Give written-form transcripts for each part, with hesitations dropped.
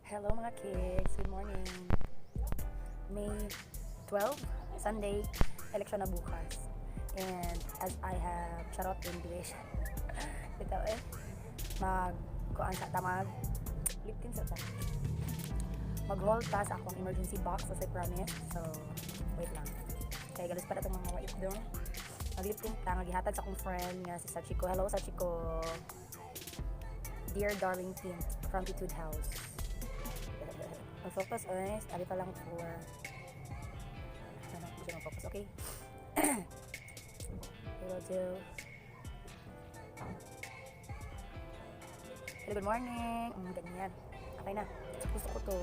Hello mga kids, good morning. May 12, Sunday, election na bukas. And as I have charot English, bitaw kuan sa tamag, liptin sa tamag. Mag-hold ta sa akong emergency box as I promise. So, wait lang. Kaya galis para itong mga wait doon. Magliptin ta, nagihatag sa akong friend nga si Sachiko. Hello Sachiko. Dear darling team from Pitude House. Mag-focus, honest. Abi pa lang for siya mag-focus, okay? Hello, Jill. Hello, good morning. Ganyan. Okay na. Gusto ko to.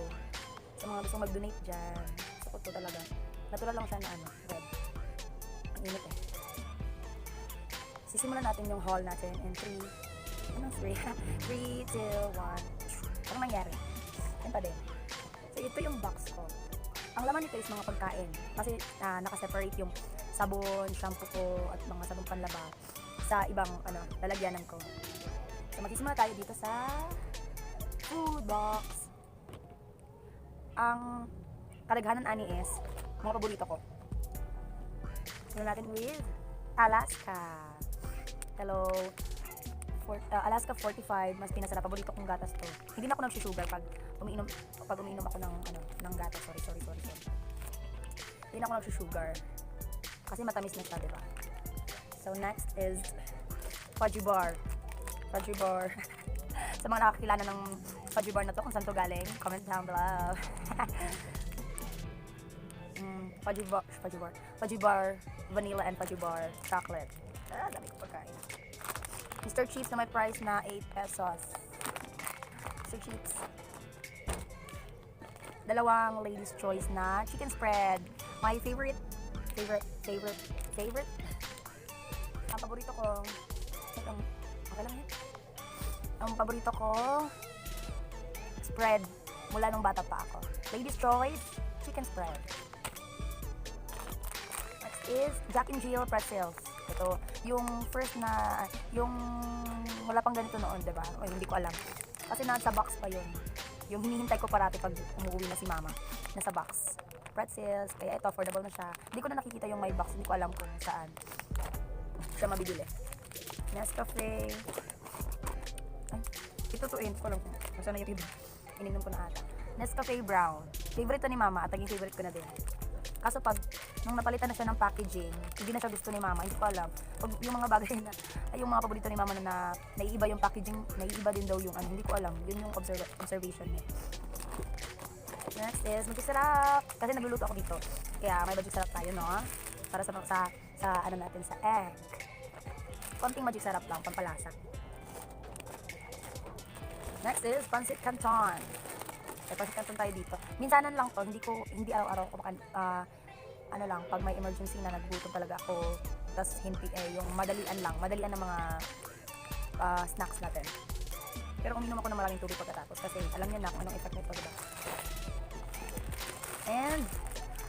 Sa mga gusto mag-donate dyan. Gusto ko to talaga. Natural lang siya na red. Ang init eh. Sisimulan natin yung haul natin in 3, 3, 2, 1. Anong nangyari? Yan pa din. So, ito yung box ko. Ang laman nito is mga pagkain. Kasi nakaseparate yung sabon, shampoo ko, at mga sabon panlaba sa ibang lalagyanan ko. So, magsisimula tayo dito sa food box. Ang kadaghanan ani is mga paborito ko. Simulan natin with Alaska. Hello. Alaska 45, mas pinasarap. Paborito kong gatas to. Hindi na ako nagsusugar pag umiinom ako ng gatas. Sorry. Hindi na ako nagsusugar. Kasi matamis na siya, diba? So, next is fudgy bar. Sa mga nakakilala ng fudgy bar na to, kung saan to galing, comment down below. Fudgy bar, vanilla and fudgy bar, chocolate. Dami ko pagkain. Mr. Chips na may price na 8 pesos. Mr. Chips. Dalawang ladies choice na chicken spread. My favorite. Ang paborito ko. Okay lang yun. Ang paborito ko spread mula nung bata pa ako. Ladies choice, chicken spread. Next is Jack and Jill pretzels. Ito, yung first na, yung wala pang ganito noon, diba? O, hindi ko alam. Kasi nasa box pa yun. Yung hinihintay ko parati pag umuwi na si mama. Nasa box. Pretzels, kaya ito, affordable na siya. Hindi ko na nakikita yung may box, hindi ko alam kung saan siya mabibili. Nescafe. Ay, itutuin ko lang kung saan na yung iba. Ininom ko na ata. Nescafe brown. Favorite to ni mama at naging favorite ko na din. Kaso pag, nung napalitan na siya ng packaging, hindi na siya gusto ni mama, hindi ko alam. Pag yung mga bagay na, yung mga paborito ni mama na naiiba yung packaging, naiiba din daw yung hindi ko alam. Yun yung observation niya. Next is magic sarap. Kasi nagluluto ako dito. Kaya may magic sarap tayo, no? Para sa natin, sa egg. Konting magic sarap lang, pampalasa. Next is pancit canton. Pancit canton tayo dito. Minsanan lang to, hindi araw-araw ko lang, pag may emergency na naggutom talaga ako, tas hindi yung madalian ng mga snacks natin. Pero uminom ako ng maraming tubig pagkatapos kasi alam niyo na kung anong effect nito, diba? And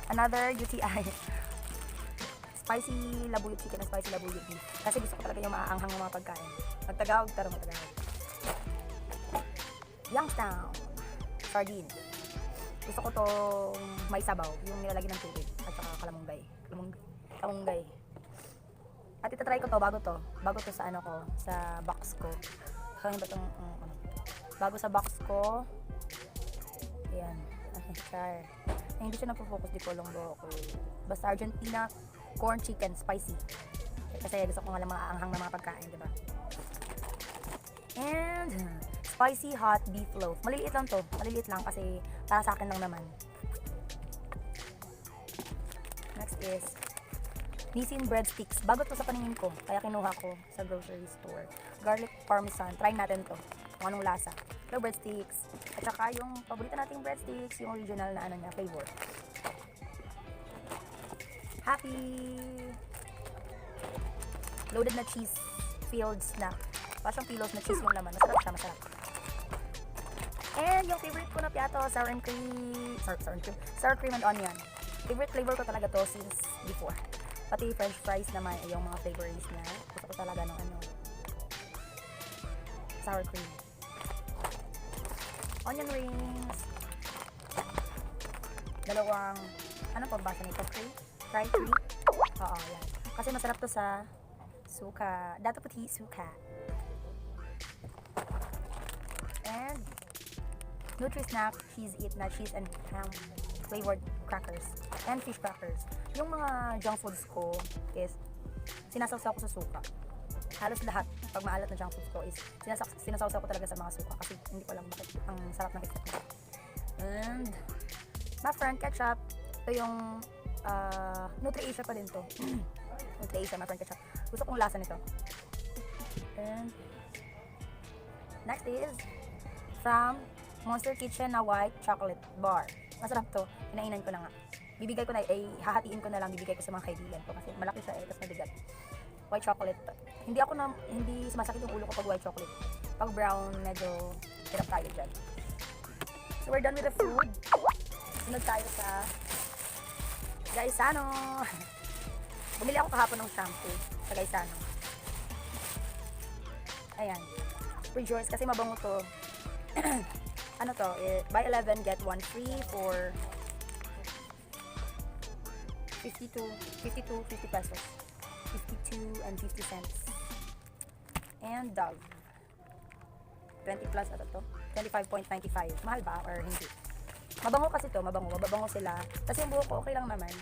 another UTI. Spicy labuyot chicken and spicy labuyot beef. Kasi gusto ko talaga yung maaanghang ng mga pagkain. Magtagawag. Youngstown sardine. Gusto ko tong may sabaw, yung nilalagay ng tubig at saka kamunggay. At itatry ko to bago to sa sa box ko. Ano ba tong bago sa box ko. Ayan. Char. Hindi siya napofocus, di ko lang ko. Basta Argentina corn chicken spicy. Kasi gusto ko nga lang mga aanghang na mga pagkain, diba? And spicy hot beef loaf. Maliliit lang kasi para sa akin lang naman. Next is Nissin breadsticks. Bago to sa paningin ko, kaya kinuha ko sa grocery store. Garlic parmesan. Try natin to. Kung anong lasa. Hello breadsticks. At saka yung paborito nating breadsticks, yung original na flavor. Happy! Loaded na cheese filled snack. Parang pilos na cheese yung laman. Masarap. And yung favorite ko na piato, sour cream and onion. Favorite flavor ko talaga to since before. Pati french fries naman, yung mga flavors niya. Gusto ko talaga ng sour cream. Onion rings. dalawang, ano pa basa nito? Fry tree? Oo, yan. Kasi masarap to sa suka. Dato puti suka. And Nutri-Snack, cheese it na cheese and ham flavored crackers and fish crackers. Yung mga junk foods ko is sinasawsaw ko sa suka. Halos lahat, pag maalat na junk foods ko is sinasawsaw ko talaga sa mga suka kasi hindi ko alam bakit ang sarap ng effect nito. And my friend ketchup, ito yung Nutri-Asia pa din to. Nutri-Asia, my friend ketchup. Gusto kong lasa nito. And next is from Monster Kitchen na white chocolate bar. Masarap to. Kinainan ko na nga. Bibigay ko na, hahatiin ko na lang, bibigay ko sa mga kaibigan ko kasi malaki siya tapos mabigat. White chocolate. Hindi sumasakit yung ulo ko pag white chocolate. Pag brown, medyo hirap tayo dyan. So we're done with the food. Sunod tayo sa Gaisano. Bumili ako kahapon ng shampoo sa Gaisano. Ayan. Rejoice kasi mabango to. Ano to, buy 11 get 1 free for 50 pesos. 52 and 50 cents. And Dove. 20 plus ito to. 25.95. Mahal ba or hindi? Mabango kasi to, mabango sila. Kasi yung buhok ko okay lang naman.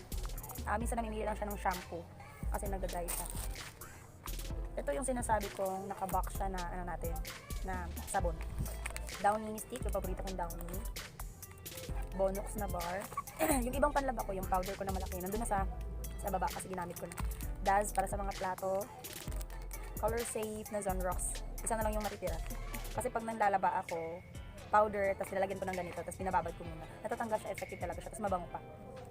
Minsan namimili lang siya ng shampoo kasi nagda-dry siya. Ito yung sinasabi kong nakabox siya na na sabon. Downy stick, yung paborito kong Downy. Bonox na bar. Yung ibang panlaba ko, yung powder ko na malaki, nandun na sa baba kasi ginamit ko na. Daz para sa mga plato. Color safe na Zonrox. Isa na lang yung matitira. Kasi pag nanlalaba ako, powder, tapos nilalagyan ko ng ganito, tapos binababad ko muna. Natatanggal siya, effective talaga siya, tapos mabango pa.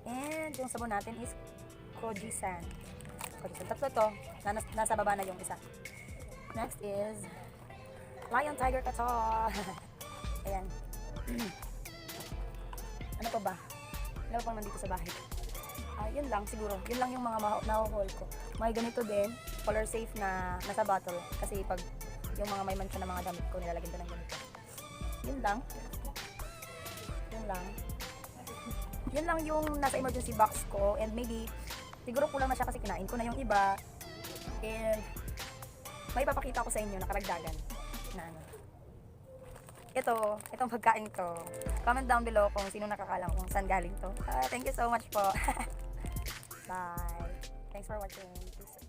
And yung sabon natin is Kojisan. Tatlo to, nasa baba na yung isa. Next is Lion Tiger Kato. Ayan. Ano pa ba? Ano pang nandito sa bahay? Yun lang siguro. Yun lang yung mga nahuhol ko. May ganito din, color safe na nasa bottle. Kasi pag yung mga may mancha na mga damit ko, nilalagyan ko ng ganito. Yun lang. Yun lang yung nasa emergency box ko. And maybe, siguro kulang na siya kasi kinain ko na yung iba. And may papakita ko sa inyo na karagdagan. Na ano. Itong pagkain to. Comment down below kung sino nakakalam kung saan galing to. Thank you so much po. Bye. Thanks for watching. Peace.